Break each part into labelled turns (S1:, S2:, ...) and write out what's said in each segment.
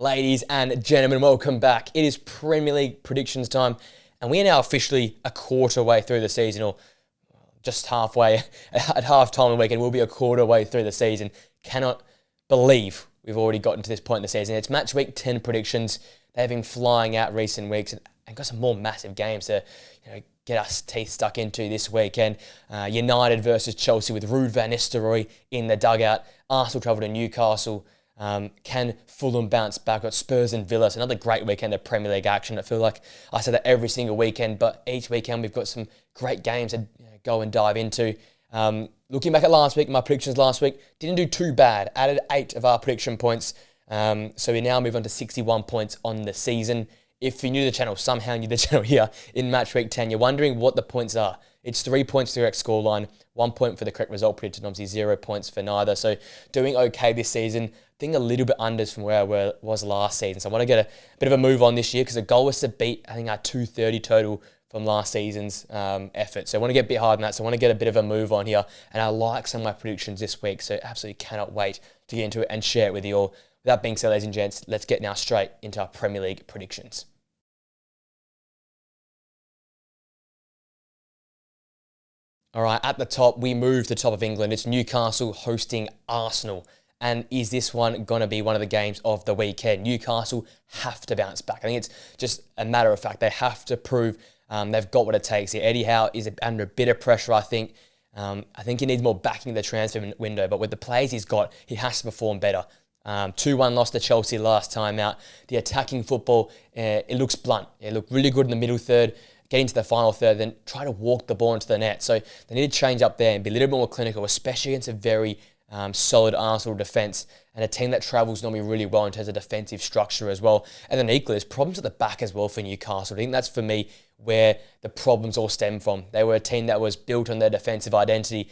S1: Ladies and gentlemen, welcome back. It is Premier League predictions time, and we are now officially a quarter way through the season, or just halfway. At half time of the weekend, we'll be a quarter way through the season. Cannot believe we've already gotten to this point in the season. It's match week 10 predictions. They've been flying out recent weeks and got some more massive games to get us teeth stuck into this weekend. United versus Chelsea with Ruud van Nistelrooy in the dugout. Arsenal travel to Newcastle. Can Fulham bounce back? Got Spurs and Villa. So another great weekend of Premier League action. I feel like I say that every single weekend, but each weekend we've got some great games to go and dive into. Looking back at last week, my predictions last week didn't do too bad. Added 8 of our prediction points. So we now move on to 61 points on the season. If you're new to the channel, somehow new to the channel here in match week 10, you're wondering what the points are. It's 3 points for the correct scoreline, 1 point for the correct result predicted, and obviously 0 points for neither. So doing okay this season. I think a little bit unders from where I was last season. So I want to get a bit of a move on this year because the goal was to beat, I think, our 230 total from last season's effort. So I want to get a bit harder than that. So I want to get a bit of a move on here. And I like some of my predictions this week. So absolutely cannot wait to get into it and share it with you all. With that being said, ladies and gents, let's get now straight into our Premier League predictions. All right, at the top, we move to the top of England. It's Newcastle hosting Arsenal. And is this one going to be one of the games of the weekend? Newcastle have to bounce back. I think it's just a matter of fact. They have to prove they've got what it takes here. Eddie Howe is under a bit of pressure, I think. I think he needs more backing in the transfer window. But with the players he's got, he has to perform better. 2-1 loss to Chelsea last time out. The attacking football, it looks blunt. It looked really good in the middle third. Get into the final third, then try to walk the ball into the net. So they need to change up there and be a little bit more clinical, especially against a very solid Arsenal defence and a team that travels normally really well in terms of defensive structure as well. And then equally, there's problems at the back as well for Newcastle. I think that's, for me, where the problems all stem from. They were a team that was built on their defensive identity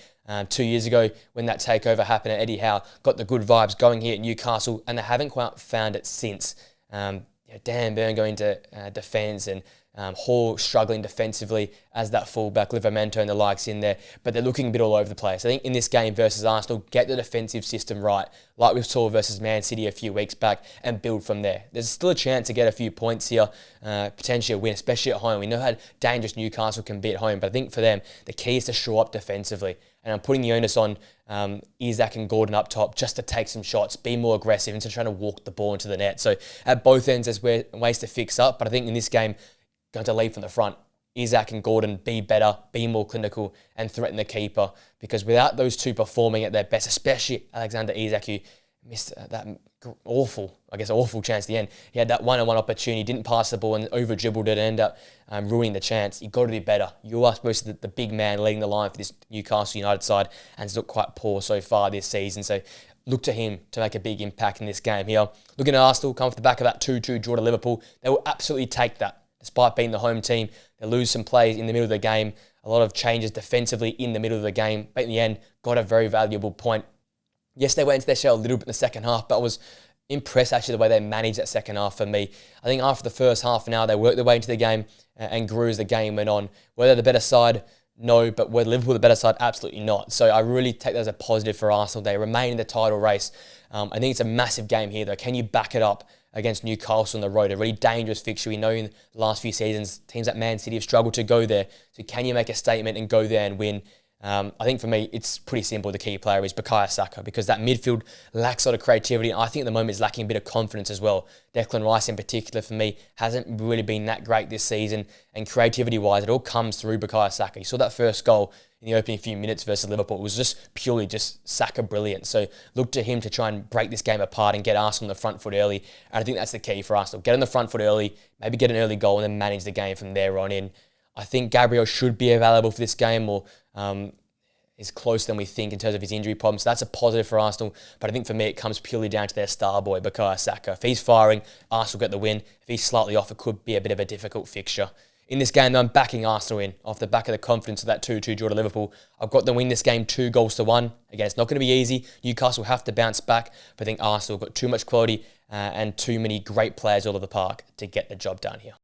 S1: 2 years ago when that takeover happened. And Eddie Howe got the good vibes going here at Newcastle, and they haven't quite found it since. Dan Burn going to defence and Hall struggling defensively as that fullback, Livramento and the likes in there, but they're looking a bit all over the place. I think in this game versus Arsenal, get the defensive system right, like we saw versus Man City a few weeks back, and build from there. There's still a chance to get a few points here, potentially a win, especially at home. We know how dangerous Newcastle can be at home, but I think for them, the key is to shore up defensively. And I'm putting the onus on Isak and Gordon up top just to take some shots, be more aggressive instead of trying to walk the ball into the net. So at both ends, there's ways to fix up, but I think in this game, going to lead from the front. Isak and Gordon, be better, be more clinical, and threaten the keeper. Because without those two performing at their best, especially Alexander Isak, who missed that awful chance at the end. He had that one-on-one opportunity, didn't pass the ball and over-dribbled it and ended up ruining the chance. You've got to do better. You are supposed to be the big man leading the line for this Newcastle United side, and it's looked quite poor so far this season. So look to him to make a big impact in this game here. Looking at Arsenal, come off the back of that 2-2 draw to Liverpool, they will absolutely take that. Despite being the home team, they lose some plays in the middle of the game. A lot of changes defensively in the middle of the game. But in the end, got a very valuable point. Yes, they went into their shell a little bit in the second half, but I was impressed actually the way they managed that second half for me. I think after the first half an hour, they worked their way into the game and grew as the game went on. Were they the better side? No, but were Liverpool the better side? Absolutely not. So I really take that as a positive for Arsenal. They remain in the title race. I think it's a massive game here, though. Can you back it up against Newcastle on the road? A really dangerous fixture. We know in the last few seasons, teams like Man City have struggled to go there. So can you make a statement and go there and win? I think for me, it's pretty simple. The key player is Bukayo Saka, because that midfield lacks a lot of creativity. I think at the moment it's lacking a bit of confidence as well. Declan Rice in particular, for me, hasn't really been that great this season. And creativity-wise, it all comes through Bukayo Saka. You saw that first goal in the opening few minutes versus Liverpool. It was just purely just Saka brilliant. So look to him to try and break this game apart and get Arsenal on the front foot early. And I think that's the key for Arsenal. Get on the front foot early, maybe get an early goal, and then manage the game from there on in. I think Gabriel should be available for this game, or is closer than we think in terms of his injury problems. So that's a positive for Arsenal. But I think for me, it comes purely down to their star boy, Bukayo Saka. If he's firing, Arsenal get the win. If he's slightly off, it could be a bit of a difficult fixture. In this game, I'm backing Arsenal in off the back of the confidence of that 2-2 draw to Liverpool. I've got them win this game 2-1. Again, it's not going to be easy. Newcastle have to bounce back. But I think Arsenal got too much quality and too many great players all over the park to get the job done here.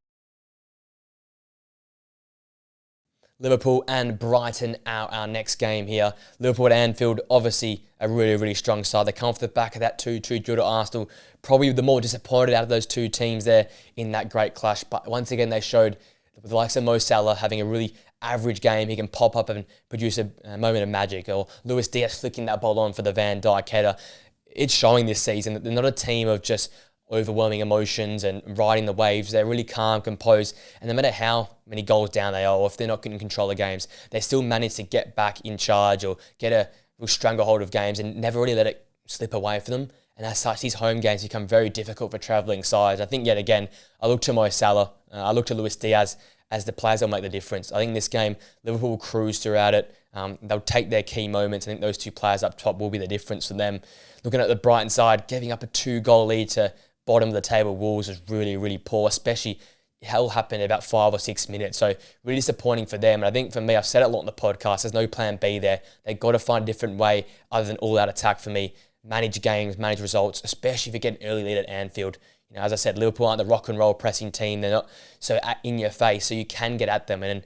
S1: Liverpool and Brighton are our next game here. Liverpool at Anfield, obviously a really, really strong side. They come off the back of that 2-2 draw to Arsenal. Probably the more disappointed out of those two teams there in that great clash. But once again, they showed with the likes of Mo Salah having a really average game. He can pop up and produce a moment of magic. Or Luis Diaz flicking that ball on for the Van Dijk header. It's showing this season that they're not a team of just overwhelming emotions and riding the waves. They're really calm, composed, and no matter how many goals down they are, or if they're not in control of games, they still manage to get back in charge or get a real stranglehold of games and never really let it slip away from them. And as such, these home games become very difficult for travelling sides. I think yet again, I look to Mo Salah, I look to Luis Diaz as the players that will make the difference. I think this game, Liverpool will cruise throughout it. They'll take their key moments. I think those two players up top will be the difference for them. Looking at the Brighton side, giving up a 2-goal lead to bottom of the table Wolves is really, really poor, especially it all happened in about 5 or 6 minutes. So really disappointing for them. And I think for me, I've said it a lot in the podcast, there's no plan B there. They've got to find a different way other than all-out attack for me. Manage games, manage results, especially if you get an early lead at Anfield. You know, as I said, Liverpool aren't the rock and roll pressing team. They're not so in your face, so you can get at them. And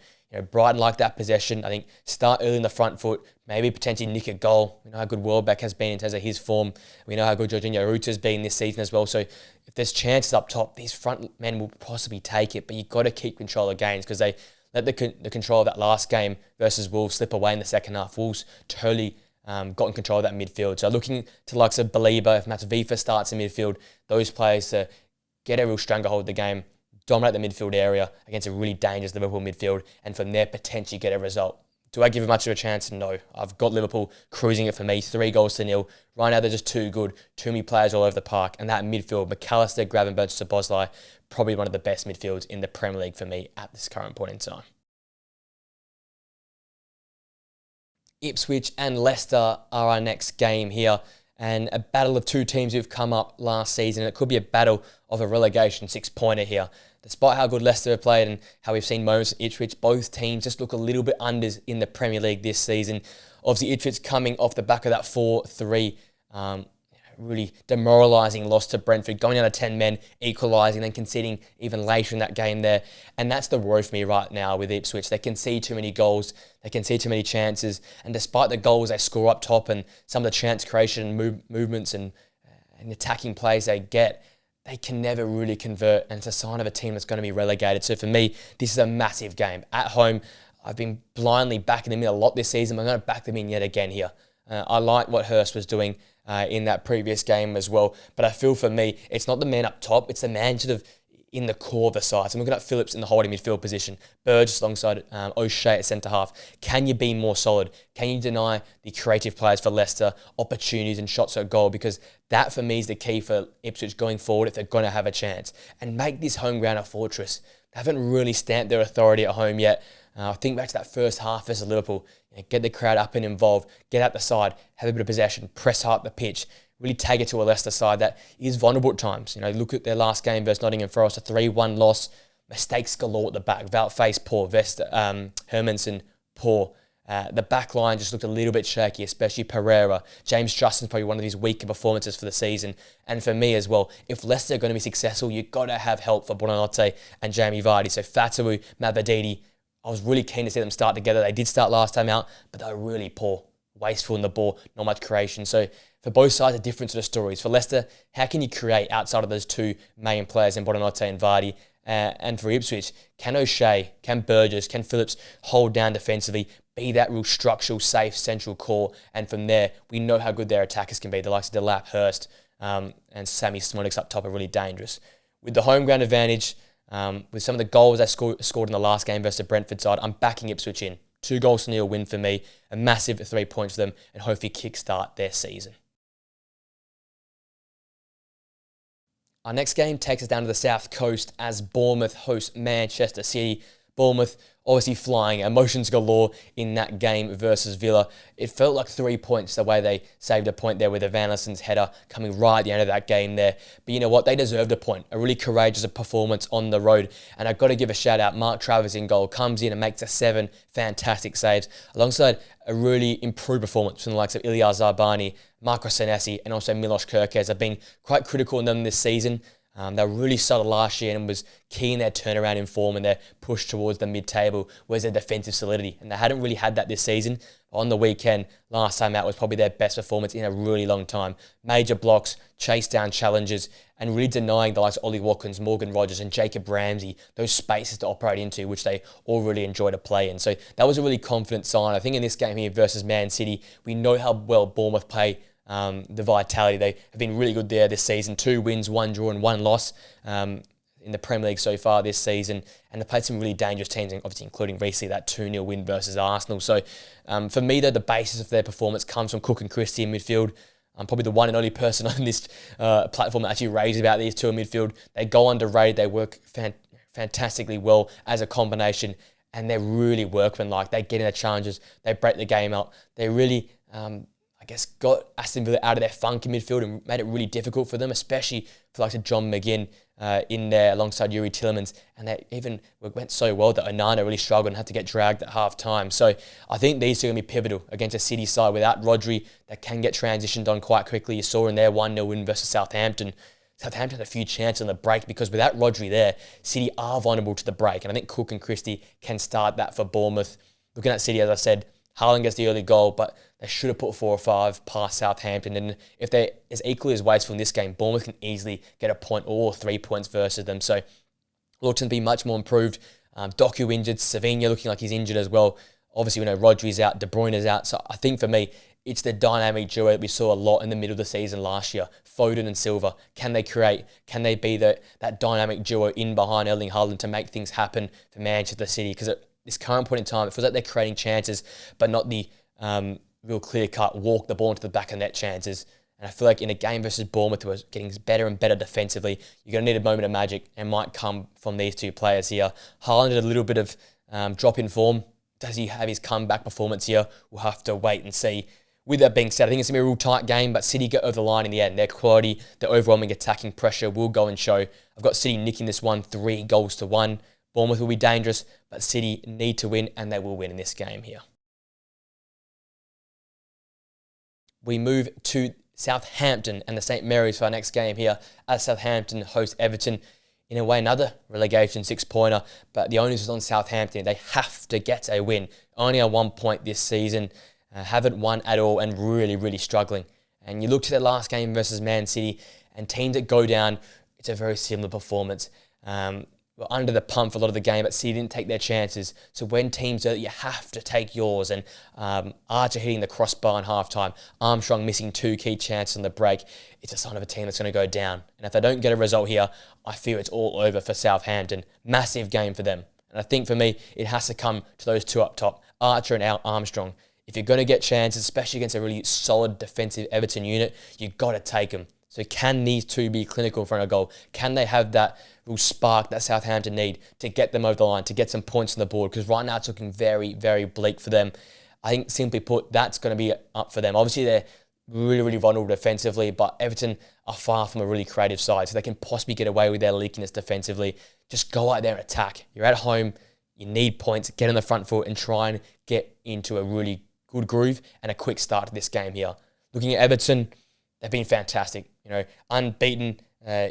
S1: Brighton like that possession. I think start early in the front foot, maybe potentially nick a goal. We know how good Welbeck has been in terms of his form. We know how good Jorginho Rutta's been this season as well. So if there's chances up top, these front men will possibly take it, but you've got to keep control of games because they let the control of that last game versus Wolves slip away in the second half. Wolves totally got in control of that midfield. So looking to the likes of Belieber, if Matvifa starts in midfield, those players to get a real stranglehold of the game, dominate the midfield area against a really dangerous Liverpool midfield, and from there potentially get a result. Do I give it much of a chance? No. I've got Liverpool cruising it for me, 3-0. Right now they're just too good, too many players all over the park, and that midfield, McAllister, Gravenberch, Szoboszlai, probably one of the best midfields in the Premier League for me at this current point in time. Ipswich and Leicester are our next game here, and a battle of two teams who've come up last season. It could be a battle of a relegation 6-pointer here. Despite how good Leicester have played and how we've seen moments at Ipswich, both teams just look a little bit unders in the Premier League this season. Obviously, Ipswich coming off the back of that 4-3, really demoralising loss to Brentford, going down to 10 men, equalising, then conceding even later in that game there. And that's the worry for me right now with Ipswich. They concede too many goals, they concede too many chances, and despite the goals they score up top and some of the chance creation movements and attacking plays they get, they can never really convert, and it's a sign of a team that's going to be relegated. So for me, this is a massive game. At home, I've been blindly backing them in a lot this season. I'm going to back them in yet again here. I like what Hurst was doing in that previous game as well, but I feel for me, it's not the man up top, it's the man sort of in the core of the side. So I'm looking at Phillips in the holding midfield position, Burgess alongside O'Shea at centre-half. Can you be more solid? Can you deny the creative players for Leicester opportunities and shots at goal? Because that, for me, is the key for Ipswich going forward if they're going to have a chance. And make this home ground a fortress. They haven't really stamped their authority at home yet. Think back to that first half versus Liverpool. Get the crowd up and involved, get out the side, have a bit of possession, press hard up the pitch, really take it to a Leicester side that is vulnerable at times. Look at their last game versus Nottingham Forest, a 3-1 loss, mistakes galore at the back. Valface poor, Hermansen poor. The back line just looked a little bit shaky, especially Pereira. James Justin's probably one of his weaker performances for the season. And for me as well, if Leicester are going to be successful, you've got to have help for Buonanotte and Jamie Vardy. So Fatawu, Mavadini, I was really keen to see them start together. They did start last time out, but they were really poor. Wasteful in the ball, not much creation. So for both sides, a different sort of stories. For Leicester, how can you create outside of those two main players in Buonanotte and Vardy? And for Ipswich, can O'Shea, can Burgess, can Phillips hold down defensively, be that real structural, safe, central core? And from there, we know how good their attackers can be. The likes of Delap, Hurst, and Sammy Smolik up top are really dangerous. With the home ground advantage, with some of the goals they scored in the last game versus the Brentford side, I'm backing Ipswich in. 2-0 win for me, a massive 3 points for them, and hopefully kickstart their season. Our next game takes us down to the south coast as Bournemouth host Manchester City. Bournemouth obviously flying, emotions galore in that game versus Villa. It felt like 3 points the way they saved a point there with Evanilson's header coming right at the end of that game there. But you know what? They deserved a point. A really courageous performance on the road. And I've got to give a shout out. Mark Travers in goal comes in and makes a 7 fantastic saves alongside a really improved performance from the likes of Ilyar Zarbani, Marco Senesi, and also Milos Kerkez. I've been quite critical on them this season. They were really solid last year and was key in their turnaround in form and their push towards the mid-table was their defensive solidity. And they hadn't really had that this season. On the weekend, last time out was probably their best performance in a really long time. Major blocks, chase down challenges, and really denying the likes of Ollie Watkins, Morgan Rogers, and Jacob Ramsey those spaces to operate into, which they all really enjoy to play in. So that was a really confident sign. I think in this game here versus Man City, we know how well Bournemouth play. The vitality, they have been really good there this season. 2 wins, 1 draw and 1 loss in the Premier League so far this season. And they've played some really dangerous teams, obviously including recently that 2-0 win versus Arsenal. So for me, though, the basis of their performance comes from Cook and Christie in midfield. I'm probably the one and only person on this platform that actually raves about these two in midfield. They go underrated. They work fantastically well as a combination. And they're really workmanlike. They get in the challenges. They break the game up. They really... got Aston Villa out of their funk in midfield and made it really difficult for them, especially for like John McGinn in there alongside Yuri Tillemans. And they even went so well that Onana really struggled and had to get dragged at half time. So I think these two are going to be pivotal against a City side without Rodri that can get transitioned on quite quickly. You saw in their 1-0 win versus Southampton. Southampton had a few chances on the break because without Rodri there, City are vulnerable to the break. And I think Cook and Christie can start that for Bournemouth. Looking at City, as I said, Haaland gets the early goal, but they should have put 4 or 5 past Southampton. And if they're as equally as wasteful in this game, Bournemouth can easily get a point or 3 points versus them. So look to be much more improved. Doku injured, Savinho looking like he's injured as well. Obviously, we know Rodri's out, De Bruyne is out. So I think for me, it's the dynamic duo that we saw a lot in the middle of the season last year. Foden and Silva. Can they create? Can they be that dynamic duo in behind Erling Haaland to make things happen for Manchester City? Because at this current point in time, it feels like they're creating chances, but not the real clear-cut walk the ball into the back of net chances. And I feel like in a game versus Bournemouth, who are getting better and better defensively, you're going to need a moment of magic, and might come from these two players here. Haaland had a little bit of drop in form. Does he have his comeback performance here? We'll have to wait and see. With that being said, I think it's going to be a real tight game, but City get over the line in the end. Their quality, their overwhelming attacking pressure will go and show. I've got City nicking this one 3-1. Bournemouth will be dangerous, but City need to win, and they will win in this game here. We move to Southampton and the St. Mary's for our next game here, as Southampton host Everton. In a way, another relegation 6-pointer, but the onus is on Southampton. They have to get a win. Only a 1 point this season. Haven't won at all and really, really struggling. And you look to their last game versus Man City, and teams that go down, it's a very similar performance. Were under the pump for a lot of the game, but City didn't take their chances. So when teams do, you have to take yours. And Archer hitting the crossbar in halftime, Armstrong missing 2 key chances on the break, it's a sign of a team that's going to go down. And if they don't get a result here, I feel it's all over for Southampton. Massive game for them. And I think for me, it has to come to those two up top, Archer and Armstrong. If you're going to get chances, especially against a really solid defensive Everton unit, you've got to take them. So can these two be clinical in front of goal? Can they have that real spark that Southampton need to get them over the line, to get some points on the board? Because right now it's looking very, very bleak for them. I think, simply put, that's going to be up for them. Obviously, they're really, really vulnerable defensively, but Everton are far from a really creative side, so they can possibly get away with their leakiness defensively. Just go out there and attack. You're at home. You need points. Get on the front foot and try and get into a really good groove and a quick start to this game here. Looking at Everton, they've been fantastic. Unbeaten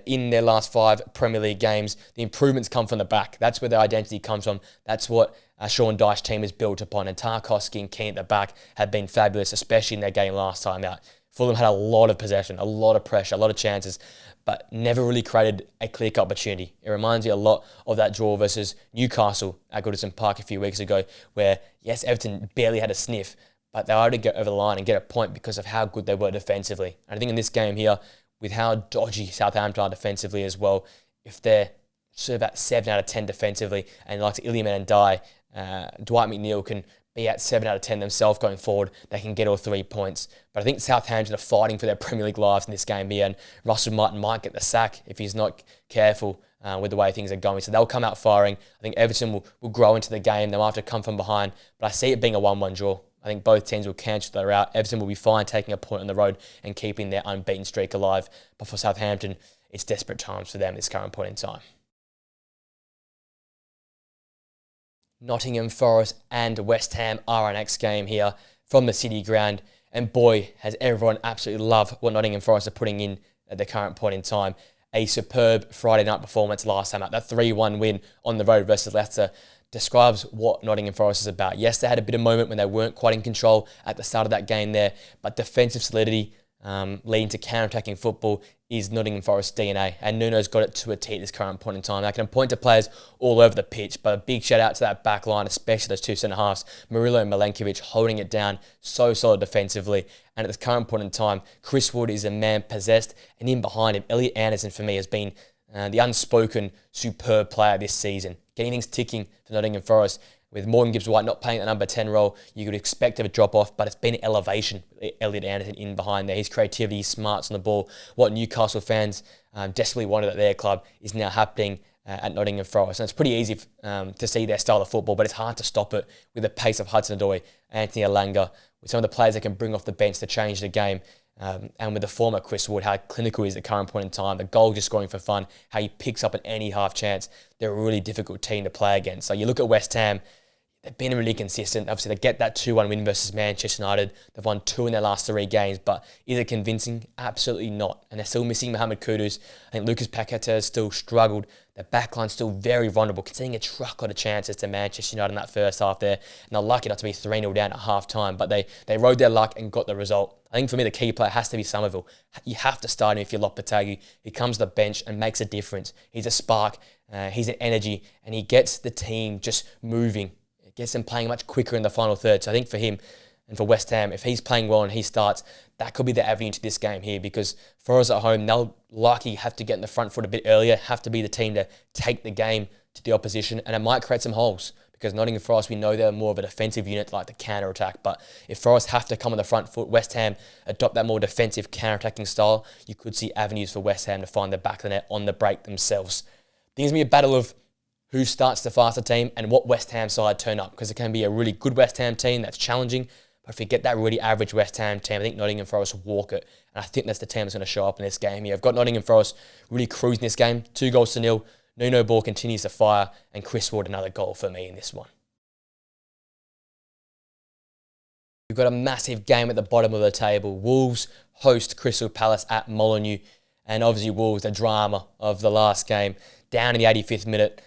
S1: in their last 5 Premier League games. The improvements come from the back. That's where the identity comes from. That's what Sean Dyche's team is built upon. And Tarkowski and Keane at the back have been fabulous, especially in their game last time out. Fulham had a lot of possession, a lot of pressure, a lot of chances, but never really created a clear-cut opportunity. It reminds me a lot of that draw versus Newcastle at Goodison Park a few weeks ago, where, yes, Everton barely had a sniff, but they were able to get over the line and get a point because of how good they were defensively. And I think in this game here, with how dodgy Southampton are defensively as well, if they're sort of at 7 out of 10 defensively, and like Iliman and Dwight McNeil can be at 7 out of 10 themselves going forward, they can get all 3 points. But I think Southampton are fighting for their Premier League lives in this game here, and Russell Martin might get the sack if he's not careful with the way things are going. So they'll come out firing. I think Everton will grow into the game. They'll have to come from behind, but I see it being a 1-1 draw. I think both teams will cancel their out. Everton will be fine taking a point on the road and keeping their unbeaten streak alive. But for Southampton, it's desperate times for them at this current point in time. Nottingham Forest and West Ham are our next game here from the City ground. And boy, has everyone absolutely loved what Nottingham Forest are putting in at the current point in time. a superb Friday night performance last time out. That 3-1 win on the road versus Leicester describes what Nottingham Forest is about. Yes, they had a bit of moment when they weren't quite in control at the start of that game there, but defensive solidity leading to counter-attacking football is Nottingham Forest DNA, and Nuno's got it to a T at this current point in time. I can point to players all over the pitch, but a big shout out to that back line, especially those two centre-halves, Murillo and Milenkovic holding it down, so solid defensively. And at this current point in time, Chris Wood is a man possessed, and in behind him, Elliot Anderson for me has been the unspoken superb player this season, getting things ticking for Nottingham Forest. With Morgan Gibbs-White not playing the number 10 role, you could expect a drop off, but it's been elevation. Elliot Anderson in behind there. His creativity, his smarts on the ball. What Newcastle fans desperately wanted at their club is now happening at Nottingham Forest. And it's pretty easy to see their style of football, but it's hard to stop it with the pace of Hudson-Odoi, Anthony Elanga, with some of the players that can bring off the bench to change the game. And with the former Chris Wood, how clinical he is at the current point in time, the goal just scoring for fun, how he picks up at any half chance. They're a really difficult team to play against. So you look at West Ham, they've been really consistent. Obviously, they get that 2-1 win versus Manchester United. They've won 2 in their last 3 games, but is it convincing? Absolutely not. And they're still missing Mohamed Kudus. I think Lucas Paqueta has still struggled. Their backline's still very vulnerable, conceding a truckload of chances to Manchester United in that first half there. And they're lucky not to be 3-0 down at half-time, but they rode their luck and got the result. I think for me, the key player has to be Somerville. You have to start him if you're Lopetegui. He comes to the bench and makes a difference. He's a spark, he's an energy, and he gets the team just moving. Gets them playing much quicker in the final third. So I think for him and for West Ham, if he's playing well and he starts, that could be the avenue to this game here, because for us at home, they'll likely have to get in the front foot a bit earlier, have to be the team to take the game to the opposition, and it might create some holes, because Nottingham Forest, we know they're more of a defensive unit like the counter-attack, but if Forest have to come on the front foot, West Ham adopt that more defensive counter-attacking style, you could see avenues for West Ham to find the back of the net on the break themselves. I think it's going to be a battle of who starts the faster team and what West Ham side turn up, because it can be a really good West Ham team that's challenging, but if you get that really average West Ham team, I think Nottingham Forest will walk it, and I think that's the team that's going to show up in this game here. I've got Nottingham Forest really cruising this game, 2-0. Nuno Ball continues to fire, and Chris Wood another goal for me in this one. We've got a massive game at the bottom of the table. Wolves host Crystal Palace at Molineux, and obviously Wolves, the drama of the last game, down in the 85th minute,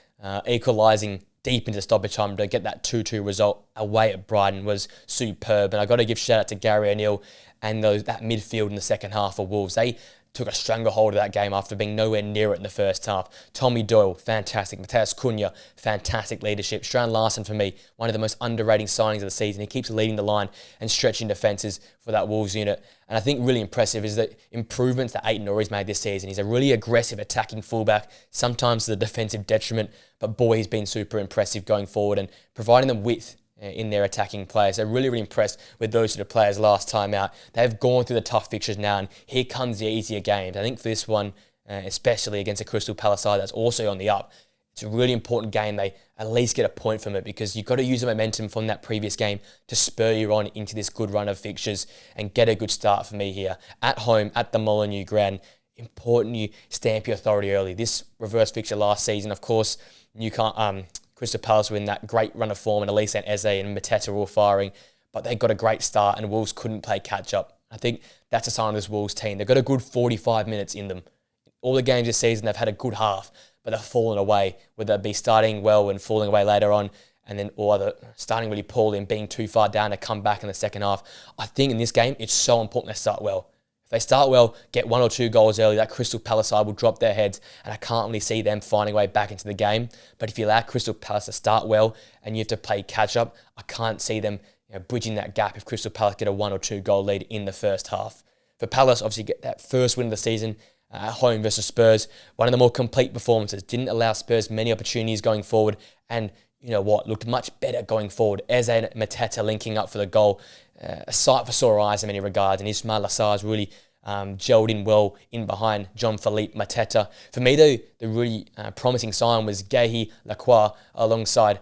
S1: equalising deep into stoppage time to get that 2-2 result away at Brighton was superb. And I got to give shout out to Gary O'Neill and that midfield in the second half for Wolves. They took a stronger hold of that game after being nowhere near it in the first half. Tommy Doyle, fantastic. Mateus Cunha, fantastic leadership. Strand Larson, for me, one of the most underrated signings of the season. He keeps leading the line and stretching defences for that Wolves unit. And I think really impressive is the improvements that Aiton Norrie's made this season. He's a really aggressive attacking fullback, sometimes to the defensive detriment, but boy, he's been super impressive going forward and providing them width in their attacking players. They're really, really impressed with those sort of players last time out. They've gone through the tough fixtures now, and here comes the easier games. I think for this one, especially against a Crystal Palace side that's also on the up, it's a really important game. They at least get a point from it, because you've got to use the momentum from that previous game to spur you on into this good run of fixtures and get a good start for me here. At home, at the Molineux ground, important you stamp your authority early. This reverse fixture last season, of course, Crystal Palace were in that great run of form, and Elise and Eze and Mateta were all firing, but they got a great start and Wolves couldn't play catch-up. I think that's a sign of this Wolves team. They've got a good 45 minutes in them. All the games this season, they've had a good half, but they've fallen away, whether it be starting well and falling away later on, and then or starting really poorly and being too far down to come back in the second half. I think in this game, it's so important they start well. If they start well, get 1 or 2 goals early, that Crystal Palace side will drop their heads, and I can't really see them finding a way back into the game. But if you allow Crystal Palace to start well and you have to play catch-up, I can't see them bridging that gap if Crystal Palace get a 1 or 2 goal lead in the first half. For Palace, obviously get that first win of the season at home versus Spurs, one of the more complete performances. Didn't allow Spurs many opportunities going forward, and you know what, looked much better going forward. Eze and Mateta linking up for the goal, a sight for sore eyes in many regards, and Ismail Lassar's really gelled in well in behind Jean-Philippe Mateta. For me, though, the really promising sign was Gehi Lacroix alongside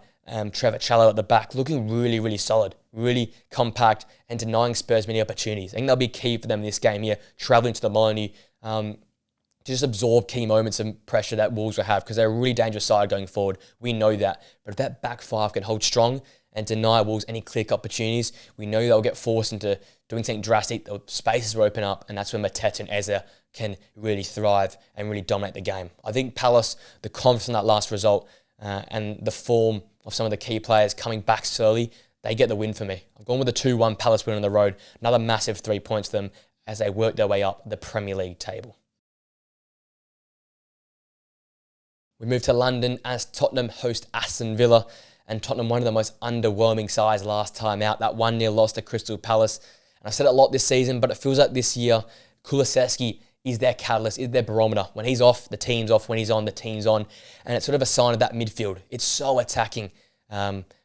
S1: Trevor Challo at the back, looking really, really solid, really compact, and denying Spurs many opportunities. I think that'll be key for them in this game here, travelling to the Molineux, to just absorb key moments of pressure that Wolves will have, because they're a really dangerous side going forward. We know that. But if that back five can hold strong and deny Wolves any clear opportunities, we know they'll get forced into doing something drastic. The spaces will open up, and that's when Mateta and Eze can really thrive and really dominate the game. I think Palace, the confidence in that last result and the form of some of the key players coming back slowly, they get the win for me. I've gone with a 2-1 Palace win on the road. Another massive 3 points for them as they work their way up the Premier League table. We move to London as Tottenham host Aston Villa, and Tottenham, one of the most underwhelming sides last time out. That 1-0 loss to Crystal Palace. And I've said it a lot this season, but it feels like this year, Kulusevski is their catalyst, is their barometer. When he's off, the team's off. When he's on, the team's on. And it's sort of a sign of that midfield. It's so attacking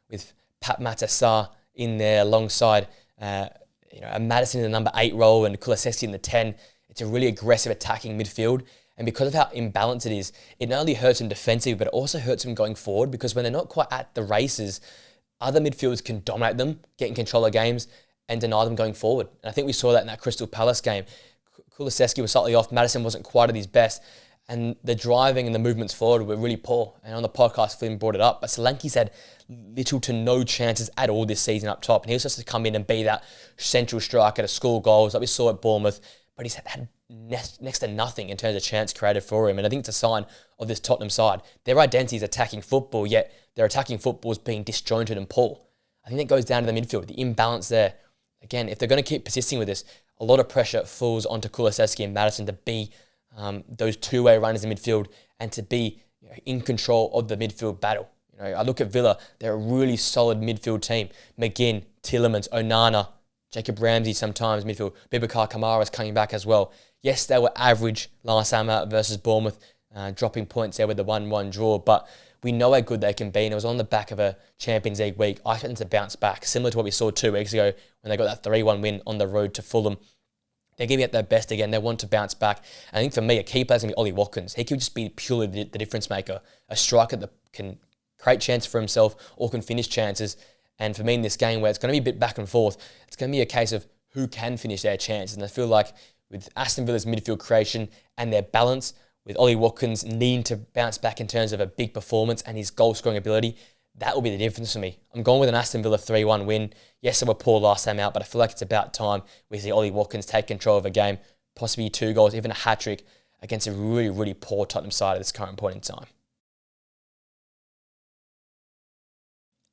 S1: with Pat Matassa in there alongside a Maddison in the number 8 role and Kulusevski in the 10. It's a really aggressive attacking midfield. And because of how imbalanced it is, it not only hurts them defensively, but it also hurts them going forward, because when they're not quite at the races, other midfielders can dominate them, get in control of games, and deny them going forward. And I think we saw that in that Crystal Palace game. Kulusevski was slightly off. Maddison wasn't quite at his best. And the driving and the movements forward were really poor. And on the podcast, Flynn brought it up. But Solanke's had little to no chances at all this season up top. And he was supposed to come in and be that central striker to score goals like we saw at Bournemouth. But he's had next to nothing in terms of chance created for him. And I think it's a sign of this Tottenham side. Their identity is attacking football, yet their attacking football is being disjointed and poor. I think that goes down to the midfield, the imbalance there. Again, if they're going to keep persisting with this, a lot of pressure falls onto Kulusevski and Maddison to be those two-way runners in midfield and to be in control of the midfield battle. I look at Villa, they're a really solid midfield team. McGinn, Tielemans, Onana, Jacob Ramsey sometimes midfield. Boubacar Kamara is coming back as well. Yes, they were average last time out versus Bournemouth, dropping points there with the 1-1 draw, but we know how good they can be, and it was on the back of a Champions League week. I expect them to bounce back, similar to what we saw 2 weeks ago when they got that 3-1 win on the road to Fulham. They're giving it their best again. They want to bounce back. I think for me, a key player is going to be Ollie Watkins. He could just be purely the difference maker, a striker that can create chances for himself or can finish chances. And for me in this game where it's going to be a bit back and forth, it's going to be a case of who can finish their chances. And I feel like with Aston Villa's midfield creation and their balance, with Ollie Watkins needing to bounce back in terms of a big performance and his goal-scoring ability, that will be the difference for me. I'm going with an Aston Villa 3-1 win. Yes, they were poor last time out, but I feel like it's about time we see Ollie Watkins take control of a game, possibly 2 goals, even a hat-trick against a really, really poor Tottenham side at this current point in time.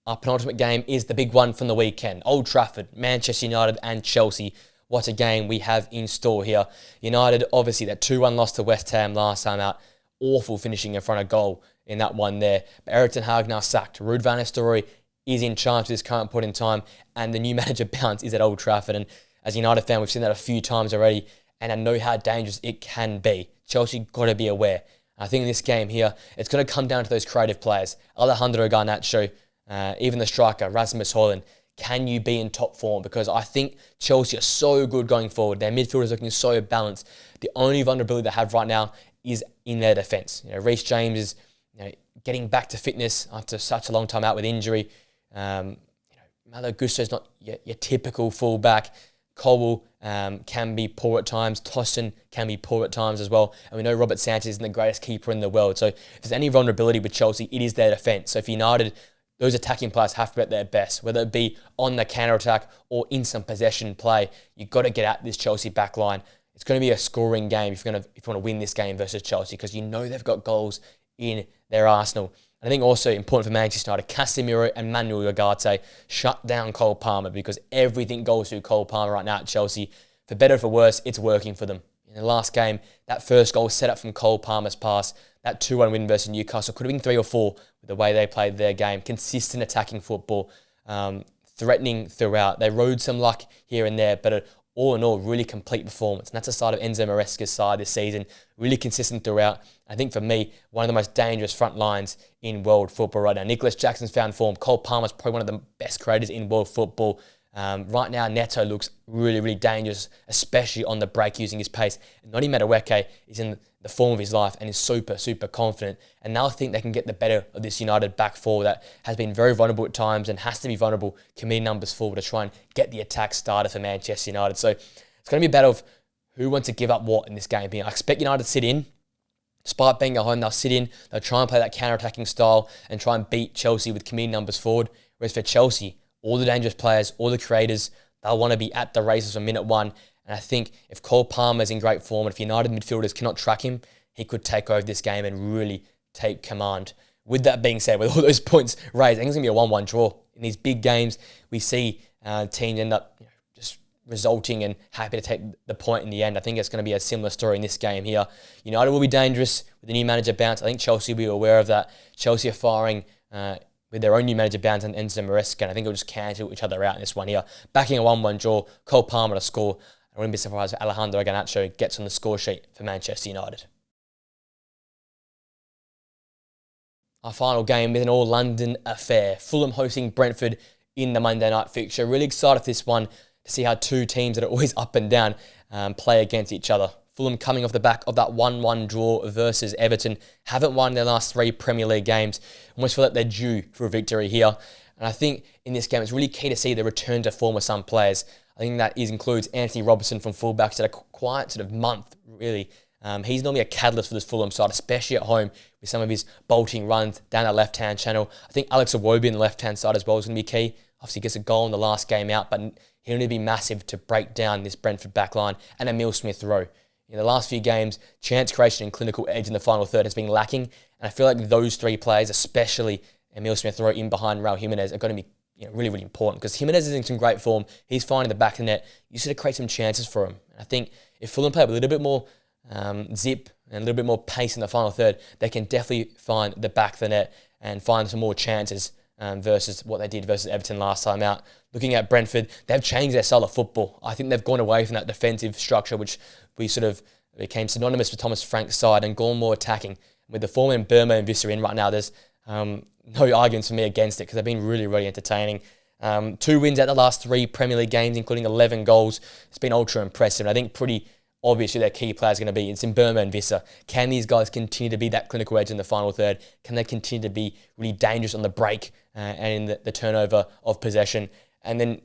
S1: Our penultimate game is the big one from the weekend. Old Trafford, Manchester United and Chelsea. What a game we have in store here. United, obviously, that 2-1 loss to West Ham last time out. Awful finishing in front of goal in that one there. But Erik ten Hag now sacked. Ruud van Nistelrooy is in charge at this current point in time, and the new manager bounce is at Old Trafford. And as a United fan, we've seen that a few times already, and I know how dangerous it can be. Chelsea got to be aware. I think in this game here, it's going to come down to those creative players. Alejandro Garnacho, even the striker, Rasmus Højlund. Can you be in top form? Because I think Chelsea are so good going forward. Their midfield is looking so balanced. The only vulnerability they have right now is in their defence. Reece James is getting back to fitness after such a long time out with injury. Malo Gusto is not your typical fullback. Colwell can be poor at times. Tosson can be poor at times as well. And we know Robert Sanchez isn't the greatest keeper in the world. So if there's any vulnerability with Chelsea, it is their defence. So if United, those attacking players have to be at their best, whether it be on the counter-attack or in some possession play. You've got to get at this Chelsea back line. It's going to be a scoring game if you want to win this game versus Chelsea, because you know they've got goals in their arsenal. And I think also important for Manchester United, Casemiro and Manuel Ugarte shut down Cole Palmer, because everything goes through Cole Palmer right now at Chelsea. For better or for worse, it's working for them. In the last game, that first goal set up from Cole Palmer's pass, that 2-1 win versus Newcastle could have been 3 or 4 with the way they played their game. Consistent attacking football, threatening throughout. They rode some luck here and there, but all in all, really complete performance. And that's the side of Enzo Maresca's side this season. Really consistent throughout. I think for me, one of the most dangerous front lines in world football right now. Nicholas Jackson's found form. Cole Palmer's probably one of the best creators in world football. Right now, Neto looks really, really dangerous, especially on the break using his pace. And Noni Madueke is in the form of his life and is super, super confident. And now I think they can get the better of this United back four that has been very vulnerable at times and has to be vulnerable, committing numbers forward to try and get the attack started for Manchester United. So it's going to be a battle of who wants to give up what in this game. I expect United to sit in. Despite being at home, they'll sit in, they'll try and play that counter-attacking style and try and beat Chelsea with committing numbers forward. Whereas for Chelsea, all the dangerous players, all the creators, they'll want to be at the races from minute one. And I think if Cole Palmer's in great form and if United midfielders cannot track him, he could take over this game and really take command. With that being said, with all those points raised, I think it's going to be a 1-1 draw. In these big games, we see teams end up just resulting and happy to take the point in the end. I think it's going to be a similar story in this game here. United will be dangerous with the new manager bounce. I think Chelsea will be aware of that. Chelsea are firing with their own new manager bounce and Enzo Maresca, and I think it'll just cancel each other out in this one here. Backing a 1-1 draw, Cole Palmer to score. I wouldn't be surprised if Alejandro Garnacho gets on the score sheet for Manchester United. Our final game is an all-London affair. Fulham hosting Brentford in the Monday night fixture. Really excited for this one to see how two teams that are always up and down play against each other. Fulham coming off the back of that 1-1 draw versus Everton. Haven't won their last 3 Premier League games. Almost feel like they're due for a victory here. And I think in this game, it's really key to see the return to form of some players. I think that includes Anthony Robertson from fullback. He's had a quiet sort of month, really. He's normally a catalyst for this Fulham side, especially at home with some of his bolting runs down that left-hand channel. I think Alex Iwobi on the left-hand side as well is going to be key. Obviously, he gets a goal in the last game out, but he'll need to be massive to break down this Brentford backline and Emile Smith-Rowe. In the last few games, chance creation and clinical edge in the final third has been lacking, and I feel like those 3 players, especially Emile Smith-Rowe in behind Raul Jimenez, are going to be really, really important because Jimenez is in some great form. He's finding the back of the net. You sort of create some chances for him. And I think if Fulham play with a little bit more zip and a little bit more pace in the final third, they can definitely find the back of the net and find some more chances versus what they did versus Everton last time out. Looking at Brentford, they've changed their style of football. I think they've gone away from that defensive structure, which we sort of became synonymous with Thomas Frank's side, and gone more attacking. With the form in Burma and Visser in right now, there's no arguments for me against it because they've been really, really entertaining. 2 wins out the last 3 Premier League games, including 11 goals. It's been ultra impressive. And I think pretty obviously their key players are going to be, it's in Burma and Visser. Can these guys continue to be that clinical edge in the final third? Can they continue to be really dangerous on the break and in the turnover of possession? And then,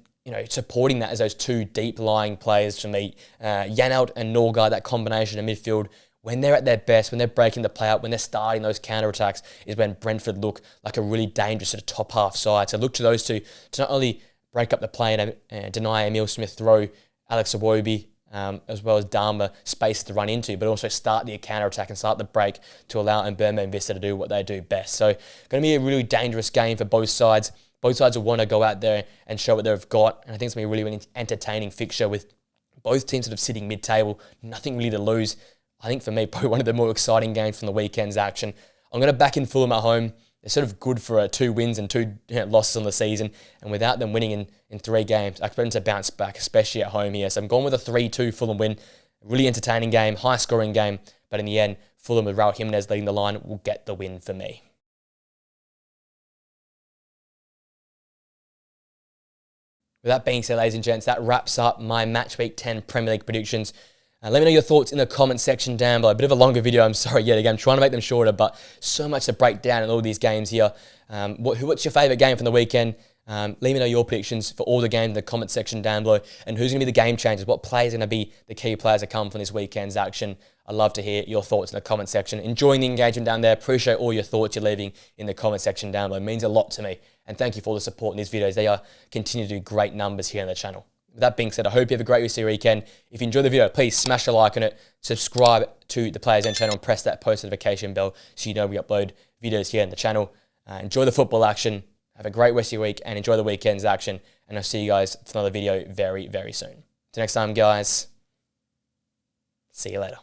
S1: supporting that as those 2 deep-lying players for me, Janelt and Norgard, that combination of midfield, when they're at their best, when they're breaking the play up, when they're starting those counter-attacks, is when Brentford look like a really dangerous sort of top-half side. So look to those 2 to not only break up the play and deny Emile Smith-Rowe, Alex Iwobi, as well as Dharma space to run into, but also start the counter-attack and start the break to allow Burma and Visser to do what they do best. So going to be a really dangerous game for both sides. Both sides will want to go out there and show what they've got. And I think it's going to be a really entertaining fixture with both teams sort of sitting mid-table, nothing really to lose. I think for me, probably one of the more exciting games from the weekend's action. I'm going to back in Fulham at home. They're sort of good for 2 wins and 2 losses on the season. And without them winning in 3 games, I expect them to bounce back, especially at home here. So I'm going with a 3-2 Fulham win. Really entertaining game, high-scoring game. But in the end, Fulham with Raul Jimenez leading the line will get the win for me. With that being said, ladies and gents, that wraps up my Match Week 10 Premier League predictions. Let me know your thoughts in the comment section down below. A bit of a longer video, I'm sorry yet again. I'm trying to make them shorter, but so much to break down in all these games here. What's your favourite game from the weekend? Let me know your predictions for all the games in the comment section down below. And who's going to be the game changers? What players are going to be the key players that come from this weekend's action? I'd love to hear your thoughts in the comment section. Enjoying the engagement down there. Appreciate all your thoughts you're leaving in the comment section down below. It means a lot to me. And thank you for all the support in these videos. They are continue to do great numbers here on the channel. With that being said, I hope you have a great rest of your weekend. If you enjoyed the video, please smash a like on it, subscribe to the Players End channel, and press that post notification bell so you know we upload videos here on the channel. Enjoy the football action. Have a great rest of your week and enjoy the weekend's action. And I'll see you guys for another video very, very soon. Till next time, guys. See you later.